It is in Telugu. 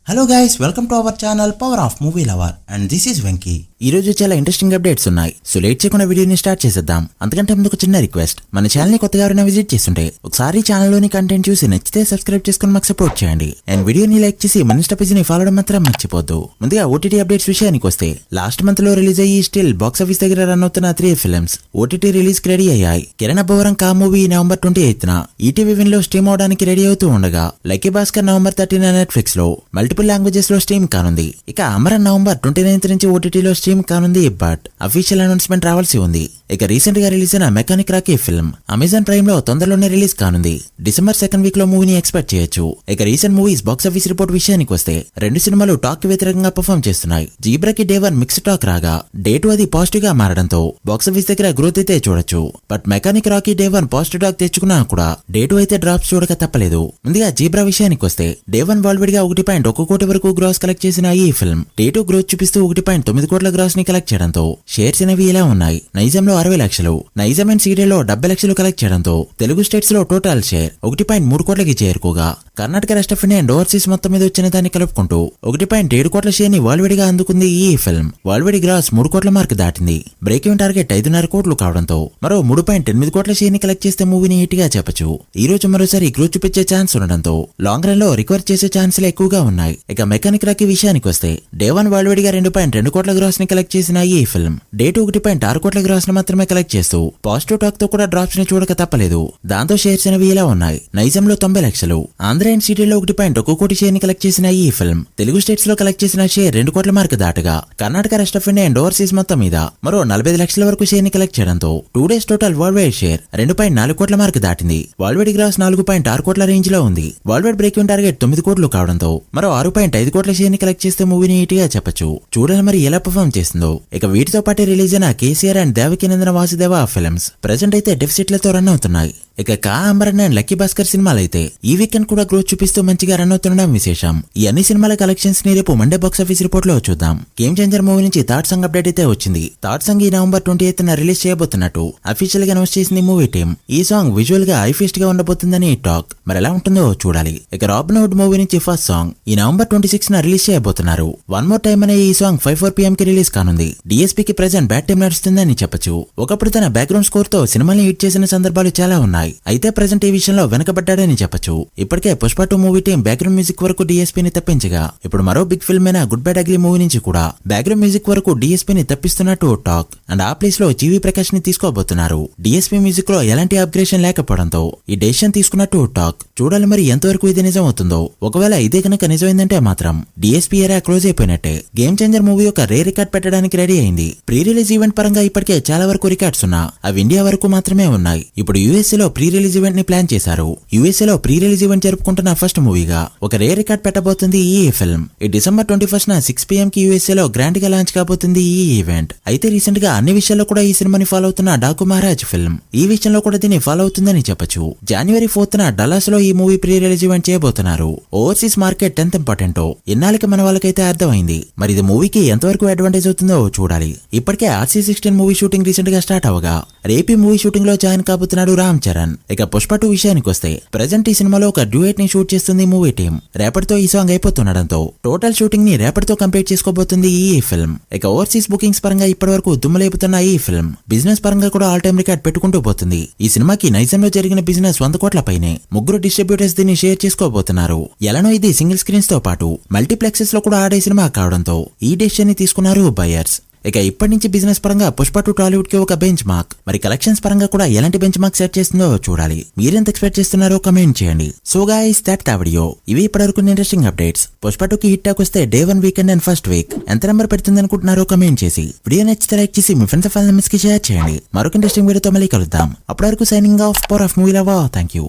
Hello guys, welcome to our channel power of movie lover and this is Venky. ఈ రోజు చాలా ఇంట్రెస్టింగ్ అప్డేట్స్ ఉన్నాయి. సో లేట్ చేయకుండా వీడియోని స్టార్ట్ చేసేద్దాం. అంతకంటే ముందు ఒక చిన్న రిక్వెస్ట్, మన ఛానల్ ని కొత్తగా ఎవరైనా విజిట్ చేస్తుంటే ఒకసారి ఛానల్ లోని కంటెంట్ చూసి నచ్చితే సబ్స్క్రైబ్ చేసుకుని మాకు సపోర్ట్ చేయండి. అండ్ వీడియోని లైక్ చేసి మన ఇన్స్టా పేజ్ ని ఫాలో అవడం మాత్రం మర్చిపోద్దు. ముందుగా ఓటీటీ అప్డేట్స్ విషయానికి వస్తే, లాస్ట్ మంత్ లో రిలీజ్ అయ్యి స్టిల్ బాక్స్ ఆఫీస్ దగ్గర రన్ అవుతున్న 3 ఫిల్మ్స్ ఓటీటీ రిలీజ్ కి రెడీ అయ్యాయి. కిరణ్ అబ్బవరం కా మూవీ నవంబర్ 28న ఈటీవీ విన్ లో స్ట్రీమ్ అవడానికి రెడీ అవుతూ ఉండగా, లక్కీ భాస్కర్ నవంబర్ 13న నెట్ఫ్లిక్స్ లో మల్టిపుల్ లాంగ్వేజెస్ లో స్ట్రీమ్ కానుంది. ఇక అమరన్ నవంబర్ 29th నుంచి ఓటీటీలో స్ట్రీమ్ కానుంది. బట్ అఫీషియల్ అనౌన్స్మెంట్ రావాల్సి ఉంది. ఇక రీసెంట్ గా రిలీజ్ అయిన mechanic Rocky film Amazon prime లో తొందరలోనే రిలీజ్ కానుంది. డిసెంబర్ 2nd వీక్ లో మూవీని ఎక్స్పెక్ట్ చేయొచ్చు. ఇక recent movies box office report విషయానికి వస్తే, 2 సినిమాలు టాక్ కి వ్యతిరేకంగా పర్ఫామ్ చేస్తున్నాయి. జీబ్రాకి డే 1 మిక్స్డ్ టాక్ రాగా, డే 2 అది పాజిటివ్ గా మారడంతో బాక్స్ ఆఫీస్ దగ్గర గ్రోత్ అయితే చూడొచ్చు. But mechanic Rocky day 1 positive talk తెచ్చుకున్నా కూడా డే 2 అయితే డ్రాప్స్ చూడక తప్పలేదు. ముందుగా జీబ్రా విషయానికి వస్తే, డే 1 వరల్డ్ వైడ్ గా 1.1 కోటి వరకు గ్రాస్ కలెక్ట్ చేసిన ఈ ఫిల్మ్ డే 2 గ్రోత్ చూపిస్తూ 1.9 కోట్ల గ్రాస్ ని కలెక్ట్ చేయడంతో షేర్స్ అనేవి ఇలా ఉన్నాయి. నైజాంలో 60 లక్షలు, నైజాం అండ్ సీడీలో 70 లక్షలు కలెక్ట్ చేయడంతో తెలుగు స్టేట్స్ లో టోటల్ షేర్ 1.3 కోట్లకి చేరుకోగా, Karnataka rest of India and overseas మొత్తం మీద వచ్చిన దాన్ని కలుపుకుంటూ 1.7 కోట్ల షేర్ ని వరల్డ్ వైడ్ గా అందుకుంది. ఈ ఫిల్మ్ వరల్డ్ వైడ్ గ్రాస్ 3 కోట్ల మార్క్ దాటింది. బ్రేక్ ఈవెన్ టార్గెట్ 5.5 కోట్లు కావడంతో మరో 3.8 కోట్ల షేర్ ని కలెక్ట్ చేస్తే మూవీని హిట్ గా చెప్పొచ్చు. ఈ రోజు మరోసారి గ్రోత్ చూపించే ఛాన్స్ ఉండడంతో లాంగ్ రన్ లో రికవర్ చేసే ఛాన్సులు ఎక్కువగా ఉన్నాయి. ఇక మెకానిక్ రాకీ విషయానికి వస్తే, డే 1 వరల్డ్ వైడ్ గా 2.2 కోట్ల గ్రాస్ ని కలెక్ట్ చేసిన ఈ ఫిల్మ్ డే 2 1.6 కోట్ల గ్రాస్ ని మాత్రమే కలెక్ట్ చేస్తూ పాజిటివ్ టాక్ తో కూడా డ్రాప్స్ ని చూడక తప్పలేదు. దాంతో షేర్స్ అనేవి ఇలా ఉన్నాయి. నైజాంలో 90 లక్షలు, ఆంధ్ర అండ్ సిటీలో 1.1 కోటి షేర్ ని కలెక్ట్ చేసిన ఈ ఫిల్మ్ తెలుగు స్టేట్స్ లో కలెక్ట్ చేసిన షేర్ 2 కోట్ల మార్క్ దాటగా, Karnataka rest of India and overseas మొత్తం మీద మరో 45 లక్షల వరకు షేర్ ని కలెక్ట్ చేయడంతో 2 days total world wide share 2.4 కోట్ల మార్క్ దాటింది. వరల్డ్ వైడ్ గ్రాస్ 4.6 కోట్ల రేంజ్ లో ఉంది. World wide break even target 9 కోట్లు కావడంతో మరో 6.5 కోట్ల షేర్ ని కలెక్ట్ చేస్తే మూవీని హిట్ గా చెప్పొచ్చు. చూడాలి మరి ఎలా పర్ఫామ్ చేస్తుందో. ఇక వీటితో పాటు రిలీజ్ అయిన KCR and Devakinandana Vasudeva films present అయితే డెఫిసిట్ లతో రన్ అవుతున్నాయి. ఇక కా అమరన్ అండ్ లక్కీ భాస్కర్ సినిమాలైతే ఈ వీకెండ్ కూడా గ్రోత్ చూపిస్తూ మంచిగా రన్ అవుతుండడం విశేషం. ఈ అన్ని సినిమాల కలెక్షన్స్ ని రేపు మండే బాక్స్ ఆఫీస్ రిపోర్ట్ లో చూద్దాం. గేమ్ చేంజర్ మూవీ నుంచి థర్డ్ సాంగ్ అప్డేట్ అయితే వచ్చింది. థర్డ్ సాంగ్ ఈ నవంబర్ 28న రిలీజ్ చేయబోతున్నట్టు అఫీషియల్ గా అనౌన్స్ చేసింది మూవీ టీమ్. ఈ సాంగ్ విజువల్ గా హై ఫీస్ట్ గా ఉండబోతుందని టాక్. మరి ఎలా ఉంటుందో చూడాలి. ఇక రాబిన్ హుడ్ మూవీ నుంచి ఫస్ట్ సాంగ్ ఈ నవంబర్ 26న రిలీజ్ చేయబోతున్నారు. వన్ మోర్ టైమ్ అనే ఈ సాంగ్ 5:04 PM కి రిలీజ్ కానుంది. డిఎస్పీ కి ప్రెజెంట్ బ్యాడ్ టైం నడుస్తుందని చెప్పొచ్చు. ఒకప్పుడు తన బ్యాక్గ్రౌండ్ స్కోర్ తో సినిమాని హిట్ చేసిన సందర్భాలు చాలా ఉన్నాయి. అయితే ప్రెజెంట్ ఈ విషయంలో వెనకబడ్డాడని చెప్పొచ్చు. ఇప్పటికే Pushpa 2 movie team background music వరకు డిఎస్పీని తప్పించగా, ఇప్పుడు మరో బిగ్ ఫిల్మ్ అయిన గుడ్ బ్యాడ్ అగ్లీ మూవీ నుంచి కూడా బ్యాక్గ్రౌండ్ మ్యూజిక్ వరకు డిఎస్పీని తప్పిస్తున్నట్టు టాక్. అండ్ ఆ ప్లేస్ లో జీవీ ప్రకాష్ ని తీసుకోబోతున్నారు. డిఎస్పీ మ్యూజిక్ లో ఎలాంటి అప్గ్రేషన్ లేకపోవడంతో ఈ డెసిషన్ తీసుకున్నట్టు టాక్. చూడాలి మరి ఎంతవరకు ఇది నిజం అవుతుందో. ఒకవేళ ఇదే కనుక నిజమైందంటే మాత్రం డిఎస్పీ ఎరా క్లోజ్ అయిపోయినట్టే. గేమ్ చేంజర్ మూవీ ఒక రే రికార్డ్ పెట్టడానికి రెడీ అయింది. ప్రీ రిలీజ్ ఈవెంట్ పరంగా ఇప్పటికే చాలా వరకు రికార్డ్స్ ఉన్నా అవి ఇండియా వరకు మాత్రమే ఉన్నాయి. ఇప్పుడు యూఎస్ఏ లో ప్రీ రిలీజ్ ఈవెంట్ ని ప్లాన్ చేశారు. యూఎస్ఏ లో ప్రీ రిలీజ్ ఈవెంట్ జరుపుకుంటున్న ఫస్ట్ మూవీగా ఒక రే రికార్డ్ పెట్టబోతుంది ఈ ఫిల్మ్. ఈ డిసెంబర్ 21న 6 PM కి యూఎస్ఏ లో గ్రాండ్ గా లాంచ్ కాబోతుంది ఈ ఈవెంట్. అయితే రీసెంట్ గా అన్ని విషయాల్లో కూడా ఈ సినిమాని ఫాలో అవుతున్న డాకు మహారాజ్ ఫిల్మ్ ఈ విషయంలో కూడా దీన్ని ఫాలో అవుతుందని చెప్పొచ్చు. జనవరి 4న డల్లాస్ లో ఈ మూవీ ప్రీ రిలీజ్ ఈవెంట్ చేయబోతున్నారు. ఓవర్సీస్ మార్కెట్ ఎంత ఇంపార్టెంటో ఇన్నాళ్ళకి మన వాళ్ళకైతే అర్థమైంది. మరి ఇది మూవీకి ఎంతవరకు అడ్వాంటేజ్ అవుతుందో చూడాలి. ఇప్పటికే RC-16 మూవీ షూటింగ్ రీసెంట్ గా స్టార్ట్ అవగా, రేపీ మూవీ షూటింగ్ లో జాయిన్ కాబోతున్నాడు రామ్ చరణ్. ఇక పుష్ప 2 విషయానికి వస్తే, ప్రెజెంట్ ఈ సినిమాలో ఒక డ్యూయట్ ని షూట్ చేస్తుంది మూవీ టీం. రేపటితో ఈ సాంగ్ అయిపోతుండడంతో టోటల్ షూటింగ్ ని రేపటితో కంప్లీట్ చేసుకోబోతుంది ఈ ఫిల్మ్. ఇక ఓవర్సీస్ బుకింగ్స్ పరంగా ఇప్పటి వరకు దుమ్ములేపుతున్న ఈ ఫిల్మ్ బిజినెస్ పరంగా కూడా ఆల్ టైమ్ రికార్డ్ పెట్టుకుంటూ పోతుంది. ఈ సినిమాకి నైజాంలో జరిగిన బిజినెస్ 100 కోట్ల పైనే. 3 డిస్ట్రిబ్యూటర్స్ దీన్ని షేర్ చేసుకోబోతున్నారు. ఎలానో ఇది సింగిల్ స్క్రీన్స్ తో పాటు మల్టీప్లెక్సెస్ లో కూడా ఆడే సినిమా కావడంతో ఈ డెసిషన్ ని తీసుకున్నారు బయర్స్. ఇక ఇప్పటి నుంచి బిజినెస్ పరంగా పుష్ప 2 టాలీవుడ్ కి ఒక బెంచ్ మార్క్. మరి కలెక్షన్స్ పరంగా కూడా ఎలాంటి బెంచ్ మార్క్ సెట్ చేస్తుందో చూడాలి. మీరెంత ఎక్స్పెక్ట్ చేస్తున్నారో కమెంట్ చేయండి. So guys, that the video. ఇవి ఇప్పటివరకు ఇంట్రెస్టింగ్ అప్డేట్స్. పుష్ప 2 కి హిట్ టాక్ వస్తే day 1 weekend and first week ఎంత నెంబర్ పెడుతుంది అనుకుంటున్నారో కమెంట్ చేసి, వీడియో నచ్చితే లైక్ చేసి మీ ఫ్రెండ్స్ ఫ్యామిలీ మెంబర్స్ కి షేర్ చేయండి. మరొక ఇంట్రెస్టింగ్ వీడియోతో మళ్ళీ కలుద్దాం. అప్పటి వరకు signing off power of movie lover. Thank you.